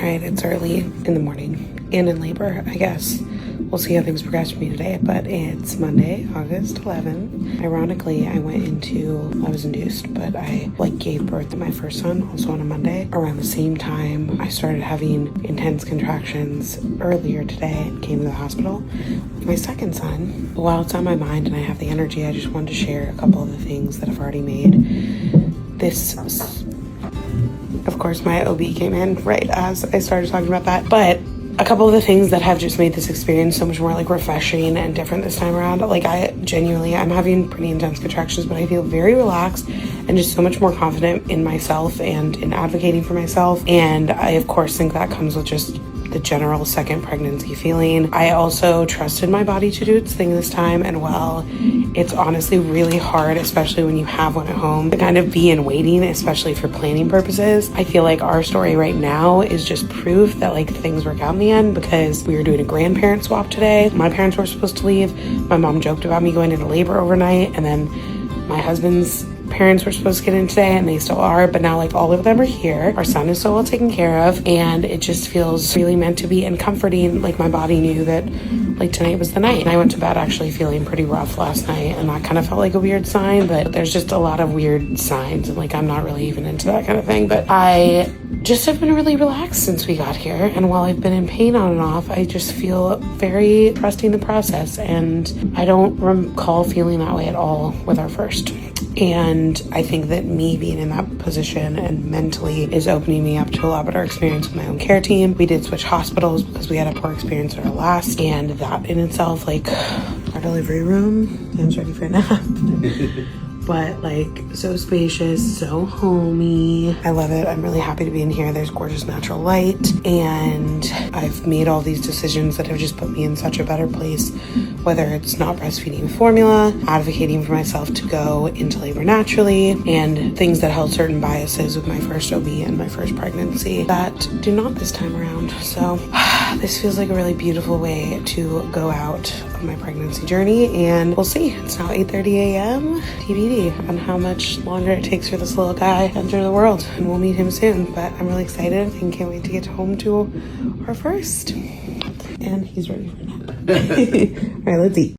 right, it's early in the morning and in labor, I guess. We'll see how things progress for me today, but it's Monday, August 11th. Ironically, I was induced, but I gave birth to my first son also on a Monday. Around the same time, I started having intense contractions earlier today and came to the hospital with my second son. While it's on my mind and I have the energy, I just wanted to share a couple of the things that I've already made. This, of course, my OB came in right as I started talking about that, but a couple of the things that have just made this experience so much more refreshing and different this time around. I'm having pretty intense contractions, but I feel very relaxed and just so much more confident in myself and in advocating for myself. And I, of course, think that comes with just the general second pregnancy feeling. I also trusted my body to do its thing this time, and while it's honestly really hard, especially when you have one at home, to kind of be in waiting, especially for planning purposes, I feel like our story right now is just proof that things work out in the end, because we were doing a grandparent swap today. My parents were supposed to leave. My mom joked about me going into labor overnight, and then my husband's parents were supposed to get in today, and they still are, but now all of them are here. Our son is so well taken care of, and it just feels really meant to be and comforting. My body knew that tonight was the night. And I went to bed actually feeling pretty rough last night, and that kind of felt like a weird sign, but there's just a lot of weird signs, and I'm not really even into that kind of thing. But I just have been really relaxed since we got here, and while I've been in pain on and off, I just feel very trusting the process, and I don't recall feeling that way at all with our first. And I think that me being in that position and mentally is opening me up to a lot better experience with my own care team. We did switch hospitals because we had a poor experience at our last, and that in itself, our delivery room, Dan's ready for a nap. But so spacious, so homey. I love it. I'm really happy to be in here. There's gorgeous natural light, and I've made all these decisions that have just put me in such a better place, whether it's not breastfeeding formula, advocating for myself to go into labor naturally, and things that held certain biases with my first OB and my first pregnancy that do not this time around. So this feels like a really beautiful way to go out of my pregnancy journey, and we'll see. It's now 8:30 a.m. TBD on how much longer it takes for this little guy to enter the world, and we'll meet him soon. But I'm really excited and can't wait to get home to our first. And he's ready for a nap. All right, let's eat.